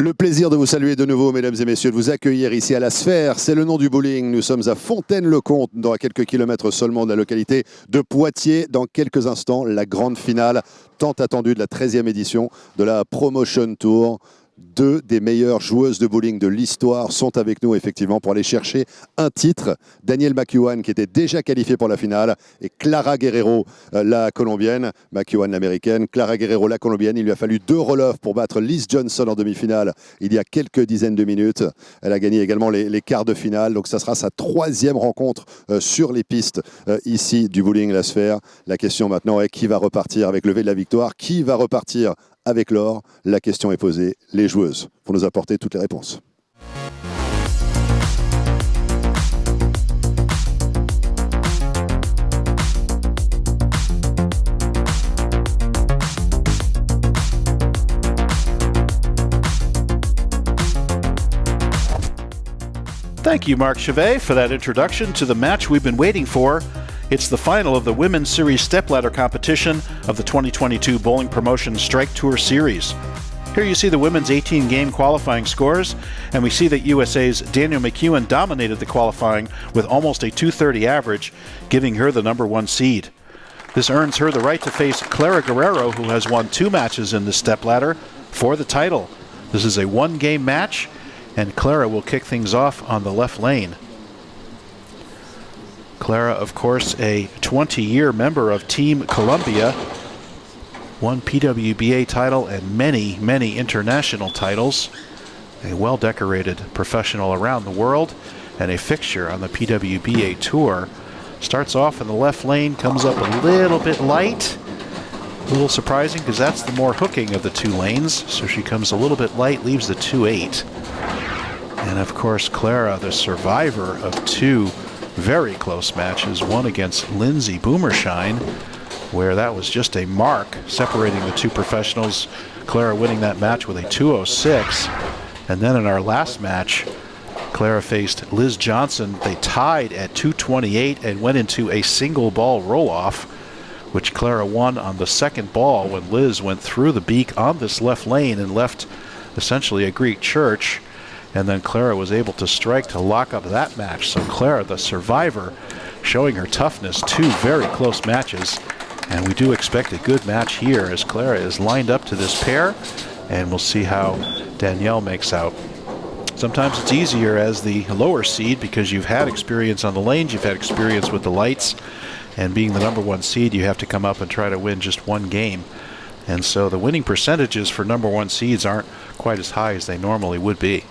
Le plaisir de vous saluer de nouveau, mesdames et messieurs, de vous accueillir ici à la Sphère. C'est le nom du bowling. Nous sommes à Fontaine-le-Comte, dans quelques kilomètres seulement de la localité de Poitiers. Dans quelques instants, la grande finale tant attendue de la 13e édition de la Promotion Tour. Deux des meilleures joueuses de bowling de l'histoire sont avec nous effectivement pour aller chercher un titre. Danielle McEwan qui était déjà qualifiée pour la finale et Clara Guerrero, la colombienne, McEwan l'américaine, Clara Guerrero la colombienne. Il lui a fallu 2 roll-offs pour battre Liz Johnson en demi-finale il y a quelques dizaines de minutes. Elle a gagné également les quarts de finale, donc ça sera sa 3e rencontre sur les pistes ici du bowling La Sphère. La question maintenant est qui va repartir avec le V de la victoire, qui va repartir avec l'or? La question est posée. Les joueuses vont nous apporter toutes les réponses. Thank you, Mark Chevet, for that introduction to the match we've been waiting for. It's the final of the Women's Series Stepladder competition of the 2022 Bowling Promotion Strike Tour Series. Here you see the women's 18-game qualifying scores, and we see that USA's Danielle McEwan dominated the qualifying with almost a 230 average, giving her the #1 seed. This earns her the right to face Clara Guerrero, who has won 2 matches in the stepladder, for the title. This is a 1-game match, and Clara will kick things off on the left lane. Clara, of course, a 20-year member of Team Columbia, won PWBA title and many, many international titles, a well-decorated professional around the world, and a fixture on the PWBA Tour. Starts off in the left lane, comes up a little bit light. A little surprising because that's the more hooking of the 2 lanes, so she comes a little bit light, leaves the 2-8. And of course, Clara, the survivor of 2 very close matches, one against Lindsay Boomershine, where that was just a mark separating the 2 professionals. Clara winning that match with a 206. And then in our last match, Clara faced Liz Johnson. They tied at 228 and went into a single ball roll-off, which Clara won on the second ball when Liz went through the beak on this left lane and left essentially a Greek church. And then Clara was able to strike to lock up that match. So Clara, the survivor, showing her toughness. 2 very close matches. And we do expect a good match here as Clara is lined up to this pair. And we'll see how Danielle makes out. Sometimes it's easier as the lower seed because you've had experience on the lanes, you've had experience with the lights. And being the #1 seed, you have to come up and try to win just 1 game. And so the winning percentages for #1 seeds aren't quite as high as they normally would be.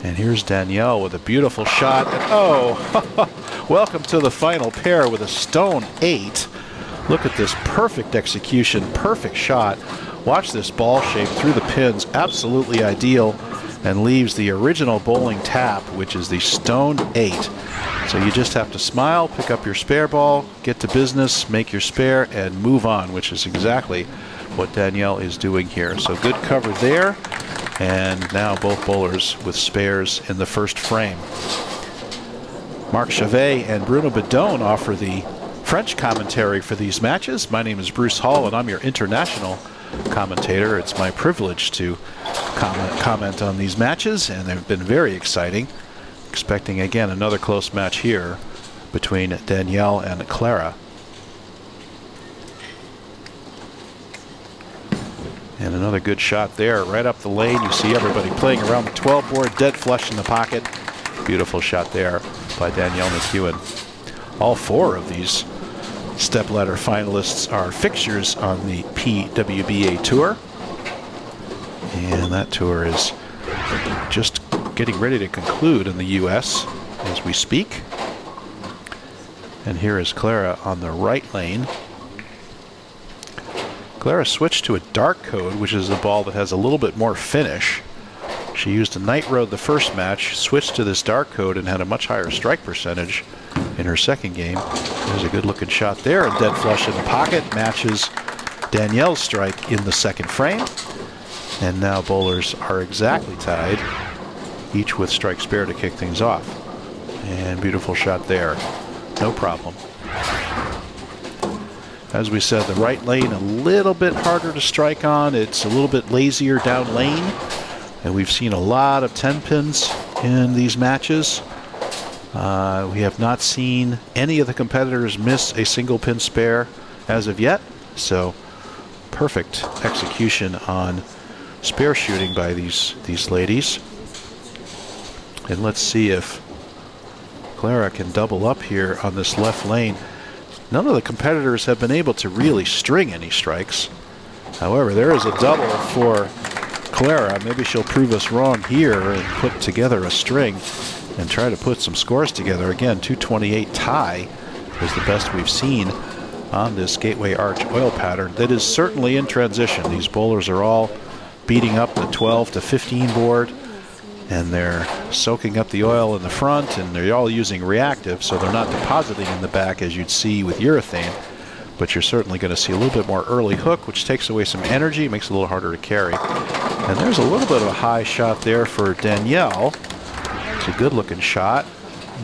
And here's Danielle with a beautiful shot. And oh, welcome to the final pair with a stone 8. Look at this perfect execution, perfect shot. Watch this ball shape through the pins, absolutely ideal, and leaves the original bowling tap, which is the stone 8. So you just have to smile, pick up your spare ball, get to business, make your spare, and move on, which is exactly what Danielle is doing here. So good cover there. And now both bowlers with spares in the first frame. Mark Chevet and Bruno Bidone offer the French commentary for these matches. My name is Bruce Hall, and I'm your international commentator. It's my privilege to comment on these matches, and they've been very exciting. Expecting, again, another close match here between Danielle and Clara. And another good shot there, right up the lane. You see everybody playing around the 12 board, dead flush in the pocket. Beautiful shot there by Danielle McEwan. All 4 of these stepladder finalists are fixtures on the PWBA Tour. And that tour is just getting ready to conclude in the U.S. as we speak. And here is Clara on the right lane. Clara switched to a dark code, which is a ball that has a little bit more finish. She used a night road the first match, switched to this dark code, and had a much higher strike percentage in her second game. There's a good looking shot there, and dead flush in the pocket matches Danielle's strike in the second frame. And now bowlers are exactly tied, each with strike spare to kick things off. And beautiful shot there, no problem. As we said, the right lane a little bit harder to strike on. It's a little bit lazier down lane. And we've seen a lot of 10 pins in these matches. We have not seen any of the competitors miss a single pin spare as of yet. So perfect execution on spare shooting by these ladies. And let's see if Clara can double up here on this left lane. None of the competitors have been able to really string any strikes. However, there is a double for Clara. Maybe she'll prove us wrong here and put together a string and try to put some scores together. Again, 228 tie is the best we've seen on this Gateway Arch oil pattern. That is certainly in transition. These bowlers are all beating up the 12 to 15 board, and they're soaking up the oil in the front, and they're all using reactive, so they're not depositing in the back as you'd see with urethane. But you're certainly going to see a little bit more early hook, which takes away some energy, makes it a little harder to carry. And there's a little bit of a high shot there for Danielle. It's a good looking shot.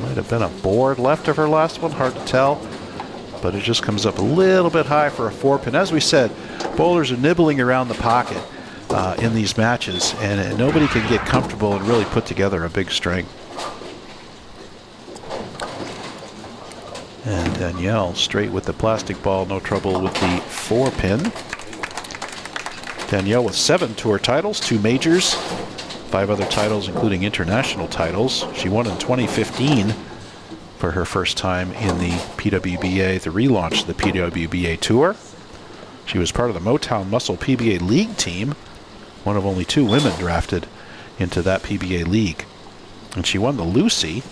Might have been a board left of her last one, hard to tell. But it just comes up a little bit high for a 4-pin. As we said, bowlers are nibbling around the pocket in these matches, and nobody can get comfortable and really put together a big string. And Danielle straight with the plastic ball, no trouble with the 4-pin. Danielle with 7 tour titles, 2 majors, 5 other titles including international titles. She won in 2015 for her first time in the PWBA, the relaunch of the PWBA Tour. She was part of the Motown Muscle PBA League team, one of only 2 women drafted into that PBA League. And she won the Lucy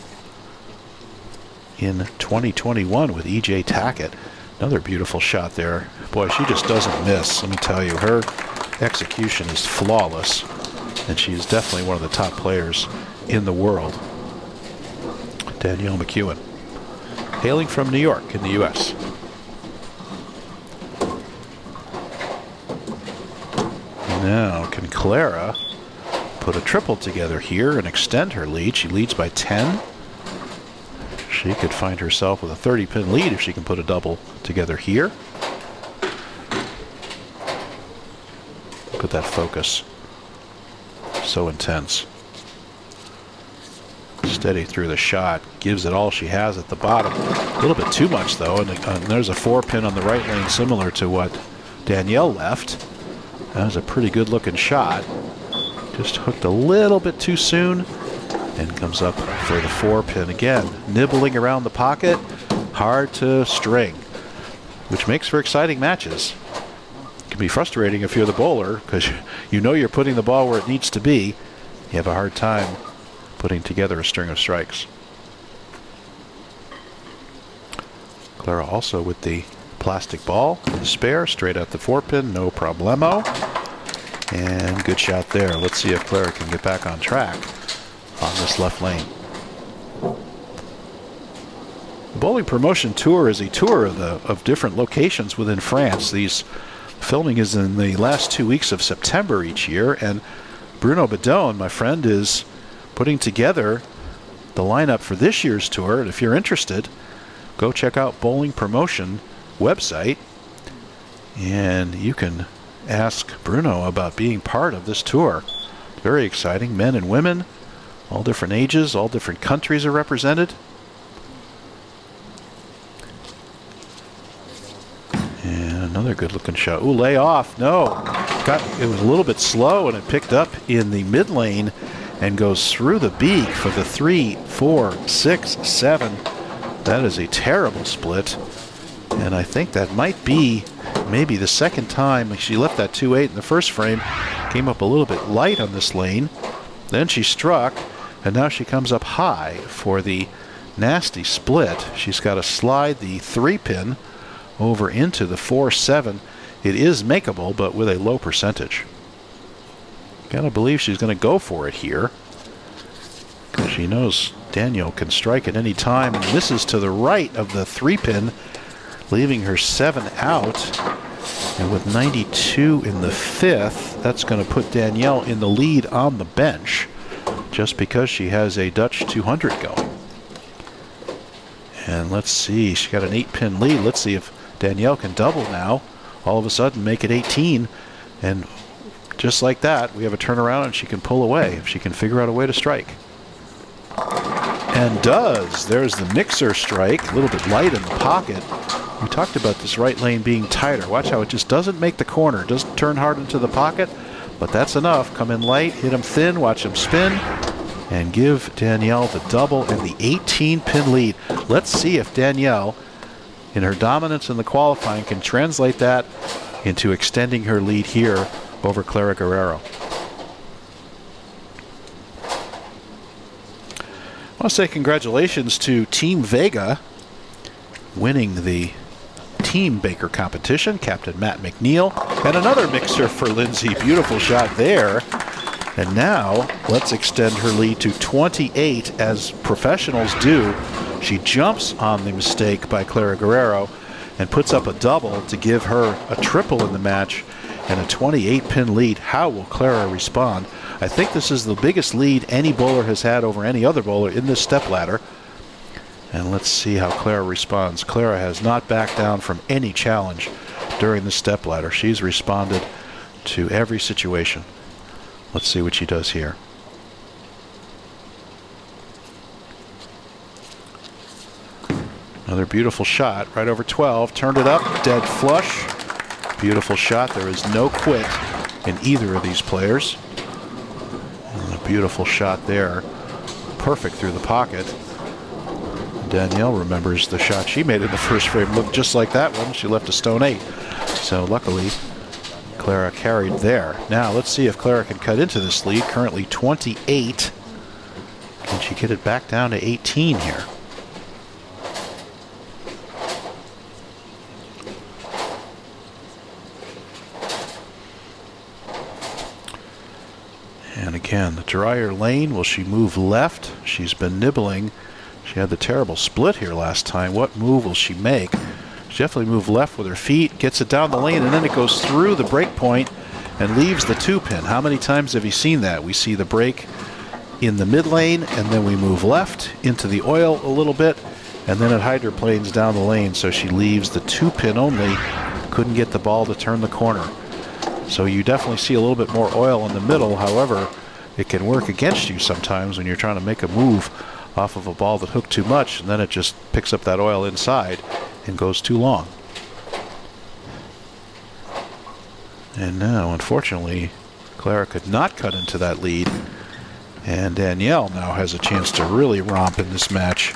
in 2021 with E.J. Tackett. Another beautiful shot there. Boy, she just doesn't miss. Let me tell you, her execution is flawless, and she is definitely one of the top players in the world. Danielle McEwan, hailing from New York in the U.S. Now, can Clara put a triple together here and extend her lead? She leads by 10. She could find herself with a 30-pin lead if she can put a double together here. Look at that focus. So intense. Steady through the shot. Gives it all she has at the bottom. A little bit too much, though. And there's a 4-pin on the right lane similar to what Danielle left. That was a pretty good-looking shot. Just hooked a little bit too soon. And comes up for the 4-pin again. Nibbling around the pocket. Hard to string. Which makes for exciting matches. It can be frustrating if you're the bowler, because you know you're putting the ball where it needs to be. You have a hard time putting together a string of strikes. Clara also with the plastic ball, the spare, straight at the 4-pin, no problemo. And good shot there. Let's see if Clara can get back on track on this left lane. The Bowling Promotion Tour is a tour of different locations within France. These filming is in the last 2 weeks of September each year, and Bruno Bidone, my friend, is putting together the lineup for this year's tour. And if you're interested, go check out Bowling Promotion website, and you can ask Bruno about being part of this tour. Very exciting. Men and women, all different ages, all different countries are represented. And another good looking shot. Ooh, lay off. No. It was a little bit slow, and it picked up in the mid lane and goes through the beak for the 3, 4, 6, 7. That is a terrible split. And I think that might be maybe the second time. She left that 2-8 in the first frame. Came up a little bit light on this lane. Then she struck, and now she comes up high for the nasty split. She's got to slide the 3-pin over into the 4-7. It is makeable, but with a low percentage. Gotta believe she's going to go for it here, because she knows Danielle can strike at any time, and misses to the right of the 3-pin, leaving her 7 out. And with 92 in the 5th, that's going to put Danielle in the lead on the bench, just because she has a Dutch 200 going. And let's see, she got an 8-pin lead. Let's see if Danielle can double now. All of a sudden make it 18 and just like that, we have a turnaround and she can pull away if she can figure out a way to strike. And does. There's the mixer strike, a little bit light in the pocket. We talked about this right lane being tighter. Watch how it just doesn't make the corner, doesn't turn hard into the pocket, but that's enough. Come in light, hit him thin, watch him spin, and give Danielle the double and the 18-pin lead. Let's see if Danielle, in her dominance in the qualifying, can translate that into extending her lead here over Clara Guerrero. I want to say congratulations to Team Vega winning the Team Baker competition. Captain Matt McNeil, and another mixer for Lindsay. Beautiful shot there. And now let's extend her lead to 28 as professionals do. She jumps on the mistake by Clara Guerrero and puts up a double to give her a triple in the match and a 28-pin lead. How will Clara respond? I think this is the biggest lead any bowler has had over any other bowler in this stepladder. And let's see how Clara responds. Clara has not backed down from any challenge during the stepladder. She's responded to every situation. Let's see what she does here. Another beautiful shot, right over 12. Turned it up, dead flush. Beautiful shot. There is no quit in either of these players. And a beautiful shot there. Perfect through the pocket. Danielle remembers the shot she made in the first frame. Looked just like that one. She left a stone 8. So luckily, Clara carried there. Now let's see if Clara can cut into this lead. Currently 28. Can she get it back down to 18 here? And again, the drier lane. Will she move left? She's been nibbling. She had the terrible split here last time. What move will she make? She definitely moved left with her feet, gets it down the lane, and then it goes through the break point and leaves the 2-pin. How many times have you seen that? We see the break in the mid lane, and then we move left into the oil a little bit, and then it hydroplanes down the lane, so she leaves the 2-pin only. Couldn't get the ball to turn the corner. So you definitely see a little bit more oil in the middle. However, it can work against you sometimes when you're trying to make a move off of a ball that hooked too much, and then it just picks up that oil inside and goes too long. And now, unfortunately, Clara could not cut into that lead, and Danielle now has a chance to really romp in this match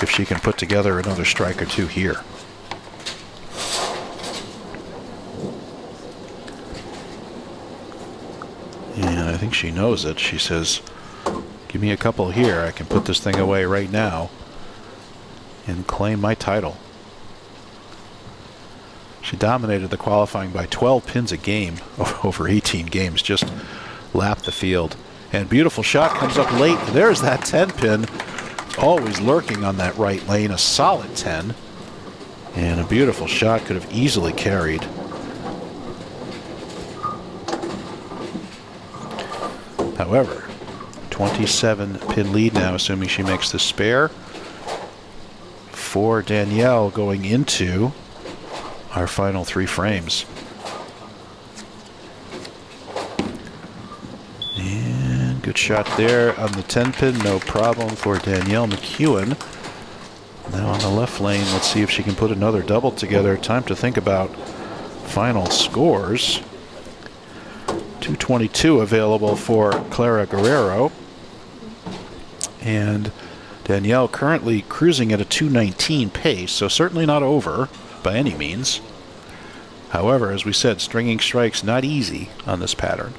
if she can put together another strike or two here. And I think she knows it. She says, give me a couple here. I can put this thing away right now and claim my title. She dominated the qualifying by 12 pins a game over 18 games. Just lapped the field. And beautiful shot comes up late. There's that 10-pin. Always lurking on that right lane. A solid 10. And a beautiful shot could have easily carried. However, 27-pin lead now, assuming she makes the spare, for Danielle going into our final 3 frames. And good shot there on the 10-pin, no problem for Danielle McEwan. Now on the left lane, let's see if she can put another double together. Time to think about final scores. 222 available for Clara Guerrero. And Danielle currently cruising at a 219 pace, so certainly not over by any means. However, as we said, stringing strikes not easy on this pattern.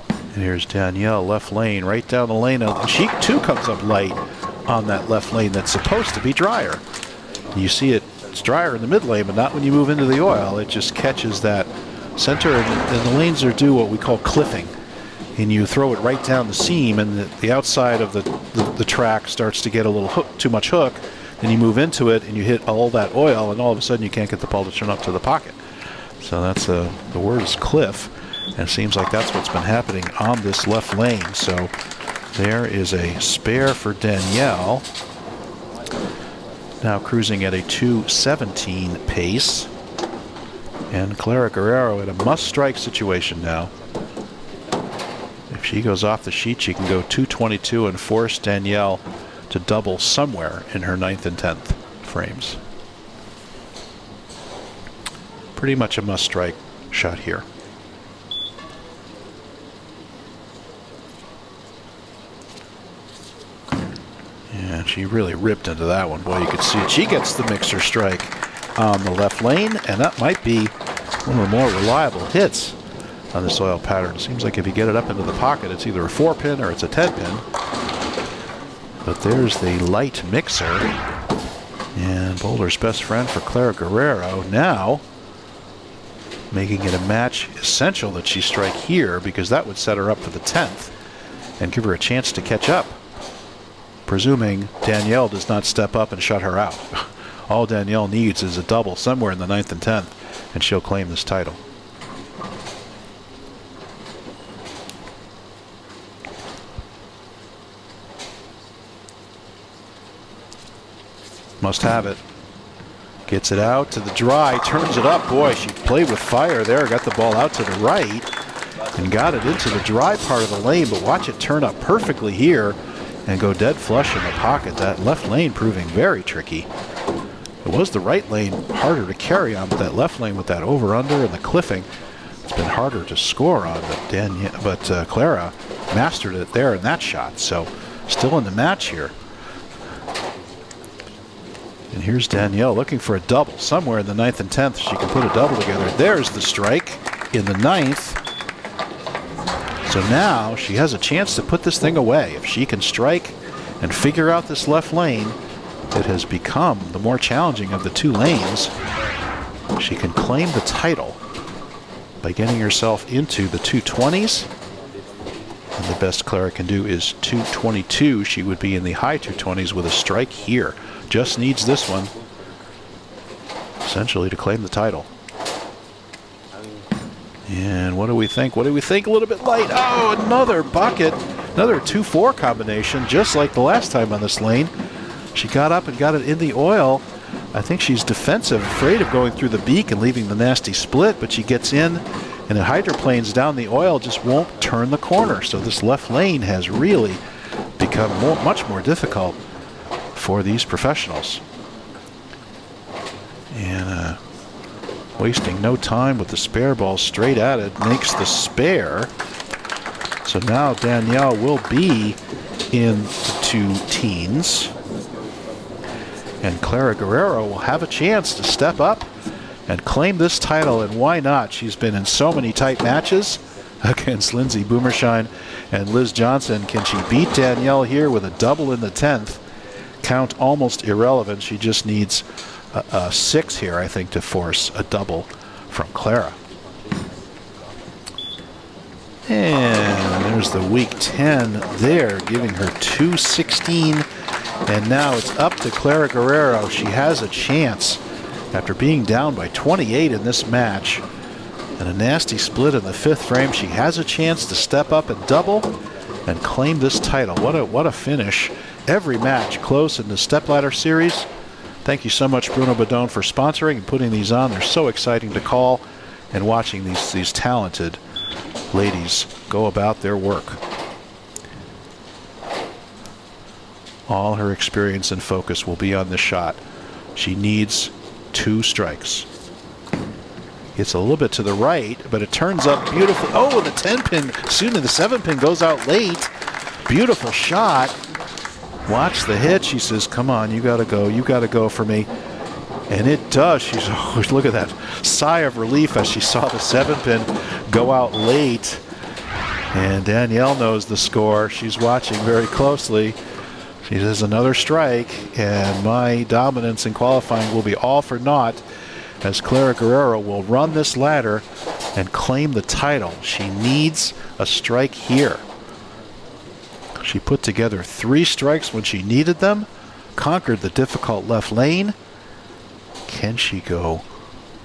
And here's Danielle, left lane, right down the lane. And she too comes up light on that left lane that's supposed to be drier. You see it's drier in the mid lane, but not when you move into the oil. It just catches that center, and the lanes are do what we call cliffing. And you throw it right down the seam, and the outside of the track starts to get a little too much hook. Then you move into it, and you hit all that oil, and all of a sudden you can't get the ball to turn up to the pocket. So that's the word is cliff, and it seems like that's what's been happening on this left lane. So there is a spare for Danielle. Now cruising at a 217 pace. And Clara Guerrero in a must-strike situation now. If she goes off the sheet, she can go 222 and force Danielle to double somewhere in her 9th and 10th frames. Pretty much a must-strike shot here. And she really ripped into that one. Boy, you could see it. She gets the mixer strike on the left lane, and that might be one of the more reliable hits on this oil pattern. It seems like if you get it up into the pocket, it's either a 4-pin or it's a 10-pin. But there's the light mixer. And Boulder's best friend for Clara Guerrero now making it a match essential that she strike here, because that would set her up for the 10th and give her a chance to catch up, presuming Danielle does not step up and shut her out. All Danielle needs is a double somewhere in the 9th and 10th, and she'll claim this title. Must have it. Gets it out to the dry, turns it up. Boy, she played with fire there. Got the ball out to the right and got it into the dry part of the lane, but watch it turn up perfectly here and go dead flush in the pocket. That left lane proving very tricky. It was the right lane harder to carry on, but that left lane with that over-under and the cliffing, it's been harder to score on. But Clara mastered it there in that shot. So still in the match here. And here's Danielle looking for a double somewhere in the 9th and 10th. She can put a double together. There's the strike in the 9th. So now she has a chance to put this thing away. If she can strike and figure out this left lane, it has become the more challenging of the two lanes. She can claim the title by getting herself into the 220s. And the best Clara can do is 222. She would be in the high 220s with a strike here. Just needs this one, essentially, to claim the title. And what do we think? What do we think? A little bit light. Oh, another bucket. Another 2-4 combination, just like the last time on this lane. She got up and got it in the oil. I think she's defensive, afraid of going through the beak and leaving the nasty split, but she gets in, and it hydroplanes down the oil, just won't turn the corner. So this left lane has really become much more difficult for these professionals. And wasting no time with the spare ball straight at it, makes the spare. So now Danielle will be in the 2 teens. And Clara Guerrero will have a chance to step up and claim this title, and why not? She's been in so many tight matches against Lindsay Boomershine and Liz Johnson. Can she beat Danielle here with a double in the 10th? Count almost irrelevant. She just needs a 6 here, I think, to force a double from Clara. And there's the week 10 there, giving her 216. And now it's up to Clara Guerrero. She has a chance after being down by 28 in this match and a nasty split in the 5th frame. She has a chance to step up and double and claim this title. What a finish. Every match close in the stepladder series. Thank you so much, Bruno Bidone, for sponsoring and putting these on. They're so exciting to call, and watching these talented ladies go about their work. All her experience and focus will be on this shot. She needs 2 strikes. It's a little bit to the right, but it turns up beautifully. Oh, the 10-pin, soon the 7-pin goes out late. Beautiful shot. Watch the hit. She says, come on, you got to go for me. And it does. She's, oh, look at that sigh of relief as she saw the 7-pin go out late. And Danielle knows the score. She's watching very closely. She says another strike, and my dominance in qualifying will be all for naught, as Clara Guerrero will run this ladder and claim the title. She needs a strike here. She put together 3 strikes when she needed them, conquered the difficult left lane. Can she go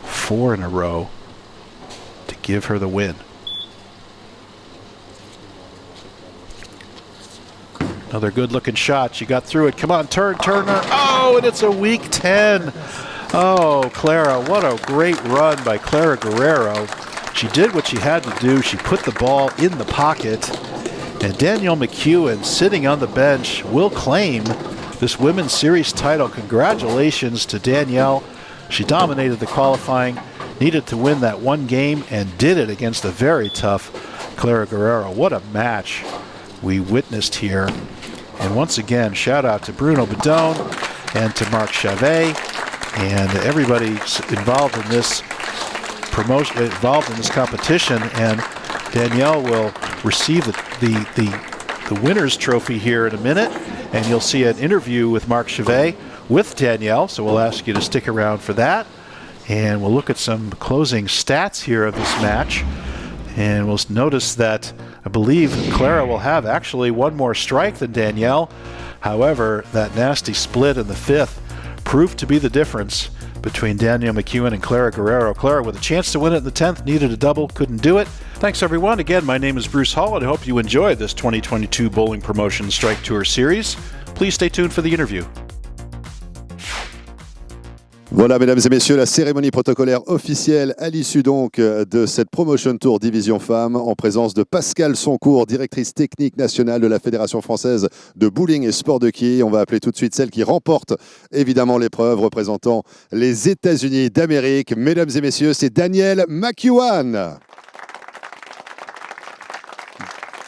4 in a row to give her the win? Another good looking shot. She got through it. Come on, turn, Turner. Oh, and it's a week 10 Oh, Clara, what a great run by Clara Guerrero. She did what she had to do. She put the ball in the pocket. And Danielle McEwan, sitting on the bench, will claim this women's series title. Congratulations to Danielle. She dominated the qualifying, needed to win that one game, and did it against a very tough Clara Guerrero. What a match we witnessed here. And once again, shout out to Bruno Bidone and to Marc Chavet and everybody involved in this promotion, involved in this competition. And Danielle will receive the winner's trophy here in a minute, and you'll see an interview with Marc Chavet with Danielle, so we'll ask you to stick around for that. And we'll look at some closing stats here of this match. And we'll notice that I believe Clara will have actually one more strike than Danielle. However, that nasty split in the fifth proved to be the difference between Danielle McEwan and Clara Guerrero. Clara with a chance to win it in the 10th, needed a double, couldn't do it. Thanks everyone. Again, my name is Bruce Hall, and I hope you enjoyed this 2022 Bowling Promotion Strike Tour Series. Please stay tuned for the interview. Voilà, mesdames et messieurs, la cérémonie protocolaire officielle à l'issue donc de cette Promotion Tour Division Femmes en présence de Pascale Soncourt, directrice technique nationale de la Fédération française de bowling et sport de quilles. On va appeler tout de suite celle qui remporte évidemment l'épreuve représentant les États-Unis d'Amérique. Mesdames et messieurs, c'est Danielle McEwan.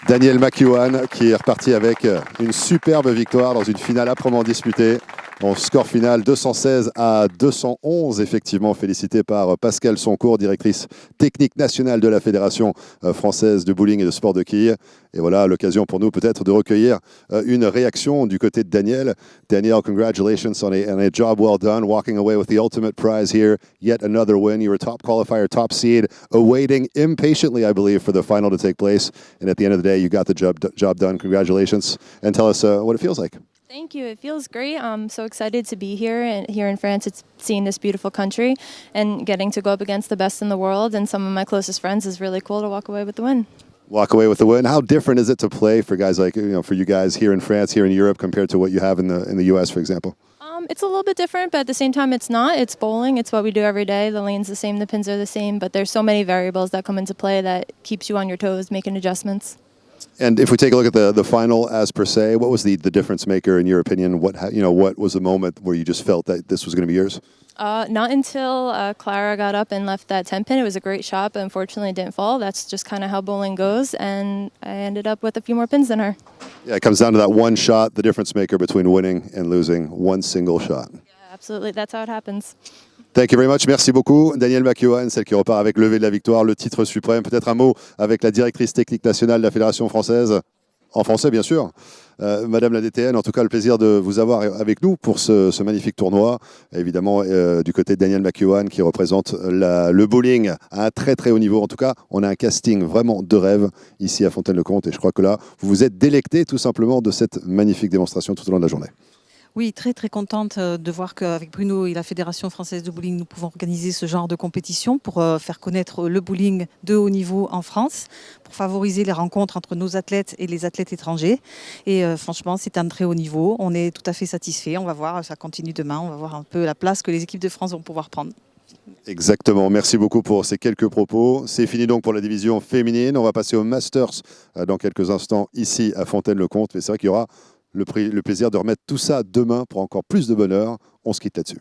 Danielle McEwan qui est repartie avec une superbe victoire dans une finale âprement disputée. En score final 216 à 211, effectivement, félicité par Pascale Soncourt, directrice technique nationale de la Fédération française de bowling et de sport de quilles. Et voilà l'occasion pour nous peut-être de recueillir une réaction du côté de Danielle. Danielle, congratulations on a job well done, walking away with the ultimate prize here. Yet another win. You were top qualifier, top seed, awaiting impatiently, I believe, for the final to take place. And at the end of the day, you got the job done. Congratulations. And tell us what it feels like. Thank you. It feels great. I'm so excited to be here and here in France. It's seeing this beautiful country and getting to go up against the best in the world and some of my closest friends is really cool to walk away with the win. Walk away with the win. How different is it to play for guys like, for you guys here in France, here in Europe, compared to what you have in the US, for example? It's a little bit different, but at the same time, it's not. It's bowling. It's what we do every day. The lane's the same, the pins are the same, but there's so many variables that come into play that keeps you on your toes, making adjustments. And if we take a look at the final as per se, what was the difference maker in your opinion? What was the moment where you just felt that this was going to be yours? Not until Clara got up and left that 10 pin. It was a great shot, but unfortunately it didn't fall. That's just kind of how bowling goes, and I ended up with a few more pins than her. Yeah, it comes down to that one shot, the difference maker between winning and losing, one single shot. Yeah, absolutely. That's how it happens. Thank you very much. Merci beaucoup. Danielle McEwan, celle qui repart avec le lever de la victoire, le titre suprême. Peut-être un mot avec la directrice technique nationale de la Fédération française. En français, bien sûr. Madame la DTN, en tout cas, le plaisir de vous avoir avec nous pour ce magnifique tournoi. Évidemment, du côté de Danielle McEwan, qui représente le bowling à un très très haut niveau. En tout cas, on a un casting vraiment de rêve ici à Fontaine-le-Comte. Et je crois que là, vous vous êtes délecté tout simplement de cette magnifique démonstration tout au long de la journée. Oui, très très contente de voir qu'avec Bruno et la Fédération française de bowling, nous pouvons organiser ce genre de compétition pour faire connaître le bowling de haut niveau en France, pour favoriser les rencontres entre nos athlètes et les athlètes étrangers. Et franchement, c'est un très haut niveau. On est tout à fait satisfait. On va voir, ça continue demain. On va voir un peu la place que les équipes de France vont pouvoir prendre. Exactement. Merci beaucoup pour ces quelques propos. C'est fini donc pour la division féminine. On va passer au Masters dans quelques instants ici à Fontaine-le-Comte. Mais c'est vrai qu'il y aura le plaisir de remettre tout ça demain pour encore plus de bonheur. On se quitte là-dessus.